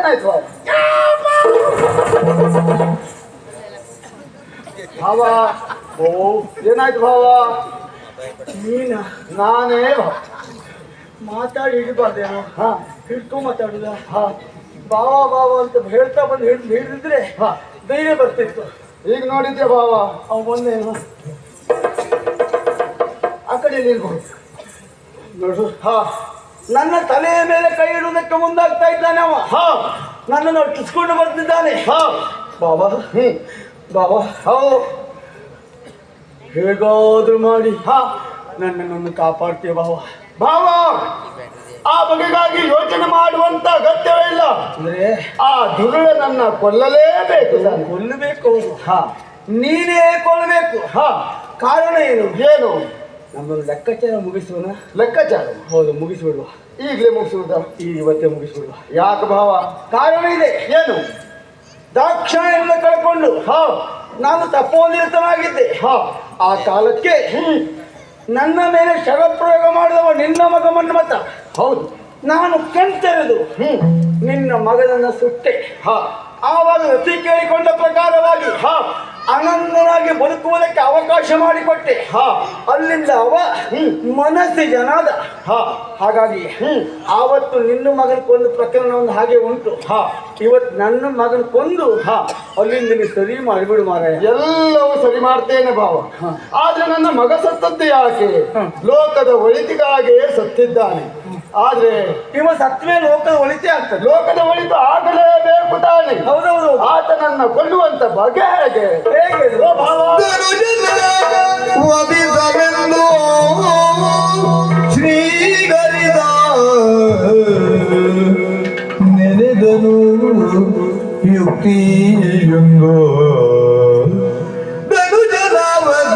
ಏನಾಯ್ತು ಭಾವ? ಓ ಏನಾಯ್ತು ಭಾವ? ನಾನೇ ಮಾತಾಡಿ ಹಿಡಿಬಾರ್ದೇನೋ? ಹಿಡ್ಕೊ ಮಾತಾಡುದ? ಬಾವ ಬಾವ ಅಂತ ಹೇಳ್ತಾ ಬಂದು ಹಿಡಿದಿದ್ರೆ ಧೈರ್ಯ ಬರ್ತಿತ್ತು. ಈಗ ನೋಡಿದ್ದೆ ಭಾವ, ಅವ್ ಬಂದೇನು ಆ ಕಡೆ ನಿಲ್ಬಹುದು ನೋಡು. ನನ್ನ ತಲೆಯ ಮೇಲೆ ಕೈ ಇಡುವುದಕ್ಕೆ ಮುಂದಾಗ್ತಾ ಇದ್ದಾನೆ ಅವ. ನನ್ನನ್ನು ಕಿಸ್ಕೊಂಡು ಬರ್ತಿದ್ದಾನೆ. ಬಾಬಾ ಬಾಬಾ ಹೇಗಾದ್ರೂ ಮಾಡಿ ನನ್ನನ್ನು ಕಾಪಾಡ್ತೀಯ ಬಾವ. ಭಾವ ಆ ಬಗೆಗಾಗಿ ಯೋಚನೆ ಮಾಡುವಂತ ಅಗತ್ಯವೇ ಇಲ್ಲ. ಅಂದ್ರೆ ಆ ದುರುಳನನ್ನ ಕೊಲ್ಲಲೇಬೇಕು. ಕೊಲ್ಲಬೇಕು. ನೀನೇ ಕೊಲ್ಲಬೇಕು. ಕಾರಣ ಏನು? ಏನು? ನಮ್ಮನ್ನು ಲೆಕ್ಕಾಚಾರ ಮುಗಿಸುವನ? ಲೆಕ್ಕಾಚಾರ? ಹೌದು, ಮುಗಿಸ್ಬಿಡುವ. ಈಗಲೇ ಮುಗಿಸುವುದ? ಇವತ್ತೇ ಮುಗಿಸ್ಬಿಡುವ. ಯಾಕೆ ಭಾವ? ಕಾರಣ ಇದೆ. ಏನು? ದಾಕ್ಷಾಯಣ ಕಳ್ಕೊಂಡು ನಾನು ತಪೋನಿರತನಾಗಿದ್ದೆ. ಆ ಕಾಲಕ್ಕೆ ನನ್ನ ಮೇಲೆ ಶರಪ್ರಯೋಗ ಮಾಡಿದವ ನಿನ್ನ ಮಗ ಮನ್ಮಥ. ಹೌದು, ನಾನು ಕಣ್ತೆರೆದು ನಿನ್ನ ಮಗನನ್ನ ಸುಟ್ಟೆ. ಆವಾಗ ರತಿ ಕೇಳಿಕೊಂಡ ಪ್ರಕಾರವಾಗಿ ಅನಂತನಾಗಿ ಬದುಕುವುದಕ್ಕೆ ಅವಕಾಶ ಮಾಡಿಕೊಟ್ಟೆ. ಅಲ್ಲಿಂದ ಅವ ಮನಸ್ಸಿಗನಾದ. ಹಾಗಾಗಿ ಆವತ್ತು ನಿನ್ನ ಮಗನ ಕೊಂದು ಪ್ರಕರಣ ಒಂದು ಹಾಗೆ ಉಂಟು. ಇವತ್ತು ನನ್ನ ಮಗನ ಕೊಂದು ಅಲ್ಲಿಂದ ನೀವು ಸರಿ ಮಾಡಿಬಿಡು ಮಾರಾಯ. ಎಲ್ಲವೂ ಸರಿ ಮಾಡ್ತೇನೆ ಭಾವ. ಆದ್ರೆ ನನ್ನ ಮಗ ಸತ್ತದ್ದು ಯಾಕೆ? ಲೋಕದ ಒಳಿತಿಗಾಗಿಯೇ ಸತ್ತಿದ್ದಾನೆ. ಆದ್ರೆ ಇವ ಸತ್ವೇ ಲೋಕದ ಒಳಿತೇ ಆಗ್ತದೆ. ಲೋಕದ ಒಳಿತು ಆಗಲೇಬೇಕು ತಾನೆ. ಹೌದೌದು. ಆತನನ್ನ ಕೊಲ್ಲುವಂತ ಬಗೆ ಹೇಗೆ? ಶ್ರೀಗರಿದ ನೆನೆದನು ಯುಕ್ತಿಯೊಂದು ಧನು ಜಲಾವಧಿಸಲೆಂದು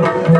What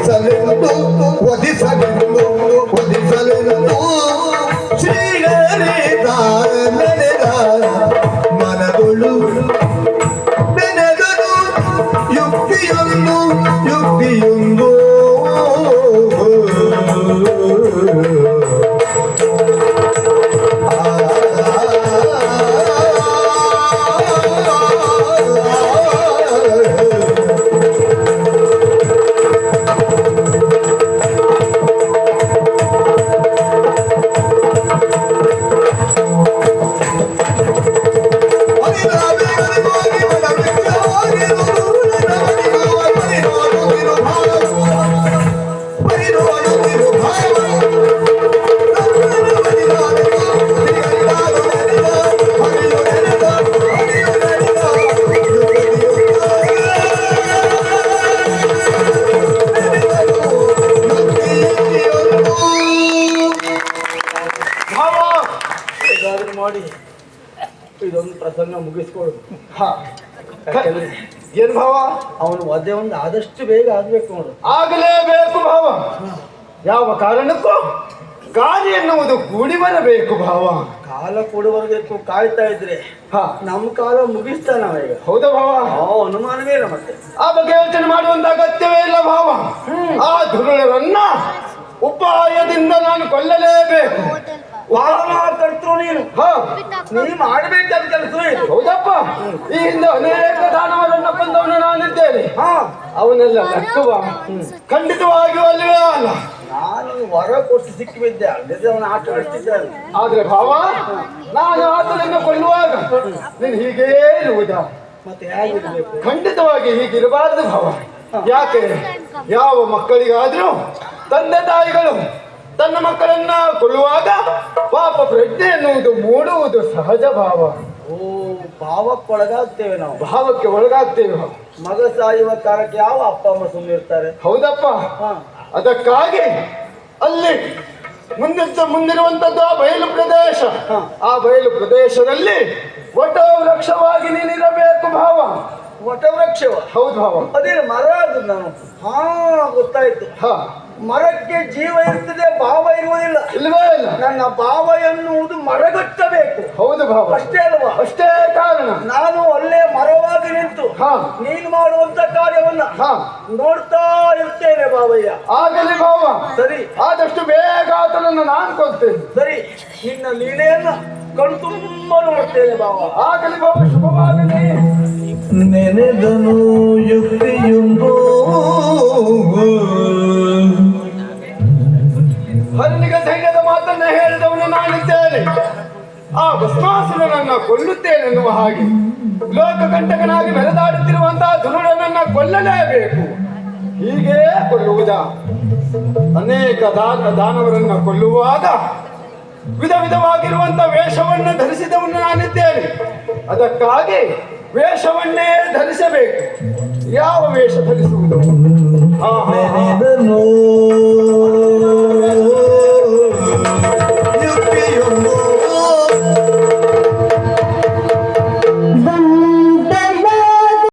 ಒದಿಸಲೆಂದು ಒದಿಸಲೆಂದು ಒದಿಸಲೆಂದು ಶ್ರೀಗರಿದ ನೆನೆದ ಮನದೊಳು ನೆನೆದನು ಯುಕ್ತಿಯೊಂದು ಯುಕ್ತಿಯೊಂದು ಹೇಗಾದ್ರೂ ಮಾಡಿ ಇದೊಂದು ಪ್ರಸಂಗ ಮುಗಿಸ್ಕೊಳ್ಳೋದು. ಹಾ ಯಾಕೆಂದ್ರೆ ಏನ್ ಭಾವ? ಅವನು ವಧೆ ಒಂದು ಆದಷ್ಟು ಬೇಗ ಆಗ್ಬೇಕು ನೋಡು. ಆಗಲೇಬೇಕು ಭಾವ. ಯಾವ ಕಾರಣಕ್ಕೂ ಕಾರ್ಯ ಎನ್ನುವುದು ಕೂಡಿ ಬರಬೇಕು ಭಾವ. ಕಾಲ ಕೊಡುವವರೆಗೂ ಕಾಯ್ತಾ ಇದ್ರೆ ಹಾ ನಮ್ಮ ಕಾಲ ಮುಗಿಸ್ತಾ ನಾವೀಗ. ಹೌದಾ ಭಾವ? ಅನುಮಾನವೇ ಇಲ್ಲ ಮತ್ತೆ. ಆ ಬಗ್ಗೆ ಯೋಚನೆ ಮಾಡುವಂತ ಅಗತ್ಯವೇ ಇಲ್ಲ ಭಾವ. ಆ ದುರುಳರನ್ನ ಉಪಾಯದಿಂದ ನಾನು ಕೊಲ್ಲಲೇಬೇಕು. ಕರ್ತೃ ನೀನು ಹಾ ನೀ ಮಾಡಬೇಕಾದ ಕೆಲಸವೇ ಇದು. ಹೌದಪ್ಪ, ಈ ಹಿಂದೆ ಅನೇಕ ದಾನವರನ್ನ ಕೊಂದವನು ನಾನಿದ್ದೇನೆ. ಹಾ ಅವನೆಲ್ಲ ಲಟ್ಟುವ ಖಂಡಿತವಾಗಿಯೂ ಅಲ್ಲವೇ ಅಲ್ಲ. ನಾನು ವರ ಕೊಟ್ಟು ಸಿಕ್ಕಿ ಬಿದ್ದೆ, ಅಲ್ಲದೆ ಅವನ ಆಟ ಆಡ್ತಿದ್ದಾನೆ. ಆದ್ರೆ ಭಾವ, ನಾನು ಆತನನ್ನು ಕೊಲ್ಲುವಾಗ ನೀನು ಹೀಗೇ ಇರುವುದಾ? ಮತ್ತೆ ಹೇಗಿರ್ಬೇಕು? ಖಂಡಿತವಾಗಿ ಹೀಗಿರಬಾರದು ಭಾವ. ಯಾಕೆ? ಯಾವ ಮಕ್ಕಳಿಗಾದ್ರೂ ತಂದೆ ತಾಯಿಗಳು ತನ್ನ ಮಕ್ಕಳನ್ನ ಕೊಲ್ಲುವಾಗ ಪಾಪ ಪ್ರಜ್ಞೆ ಎನ್ನುವುದು ಮೂಡುವುದು ಸಹಜ ಭಾವ. ಓ, ಭಾವಕ್ಕೊಳಗಾಗ್ತೇವೆ ನಾವು. ಭಾವಕ್ಕೆ ಒಳಗಾಗ್ತೇವೆ. ಮಗ ಸಾಯುವ ಕಾಲಕ್ಕೆ ಯಾವ ಅಪ್ಪ ಅಮ್ಮ ಸುಮ್ಮನೆ ಇರ್ತಾರೆ? ಹೌದಪ್ಪ. ಹಾ ಅದಕ್ಕಾಗಿ ಅಲ್ಲಿ ಮುಂದಿರುವಂತದ್ದು ಆ ಬಯಲು ಪ್ರದೇಶ. ಆ ಬಯಲು ಪ್ರದೇಶದಲ್ಲಿ ಒಟೋ ವೃಕ್ಷವಾಗಿ ನೀನಿರಬೇಕು ಭಾವ. ವಟವೃಕ್ಷವ? ಹೌದು ಭಾವ. ಅದೇನು ಮರ ಅದು? ನಾನು ಗೊತ್ತಾಯ್ತು. ಹಾ ಮರಕ್ಕೆ ಜೀವ ಇರ್ತದೆ, ಭಾವ ಇರುವುದಿಲ್ಲ. ಇಲ್ವೇ ಇಲ್ಲ. ನನ್ನ ಭಾವ ಎನ್ನುವುದು ಮರಗಟ್ಟಬೇಕು. ಹೌದು ಭಾವ. ಅಷ್ಟೇ ಅಲ್ವಾ? ಅಷ್ಟೇ ಕಾರಣ. ನಾನು ಅಲ್ಲೇ ಮರವಾಗಿ ನಿಂತು ಹಾ ನೀನು ಮಾಡುವಂತ ಕಾರ್ಯವನ್ನ ಹಾ ನೋಡ್ತಾ ಇರ್ತೇನೆ ಭಾವಯ್ಯ. ಆಗಲಿ ಭಾವ. ಸರಿ, ಆದಷ್ಟು ಬೇಗ ಆತನನ್ನು ನಾನು ಕೊಲ್ತೇನೆ. ಸರಿ, ನಿನ್ನ ಲೀಲೆಯನ್ನ ಕಣ್ತುಂಬ ನೋಡ್ತೇನೆ ಭಾವ. ಆಗಲಿ ಭಾವ, ಶುಭವಾಗಲಿ. ನೆನೆದನು ಯುಕ್ತಿಯೊಂದು ಹರನಿಗೆ ಧೈರ್ಯದ ಮಾತನ್ನ ಹೇಳಿದವನು ನಾನಿದ್ದೇನೆ. ಆ ಭಸ್ಮಾಸುರನನ್ನ ಕೊಲ್ಲುತ್ತೇನೆನ್ನುವ ಹಾಗೆ ಲೋಕಕಂಟಕನಾಗಿ ಮೆರೆದಾಡುತ್ತಿರುವಂತಹ ದುರುಳನನ್ನ ಕೊಲ್ಲಲೇಬೇಕು. ಹೀಗೇ ಕೊಲ್ಲುವುದಾ? ಅನೇಕ ದಾನವರನ್ನ ಕೊಲ್ಲುವಾಗ ವಿಧ ವಿಧವಾಗಿರುವಂತ ವೇಷವನ್ನ ಧರಿಸಿದವನು ನಾನಿದ್ದೇನೆ. ಅದಕ್ಕಾಗಿ ವೇಷವನ್ನೇ ಧರಿಸಬೇಕು. ಯಾವ ವೇಷ ಧರಿಸುವುದು? ನೆನೆದನು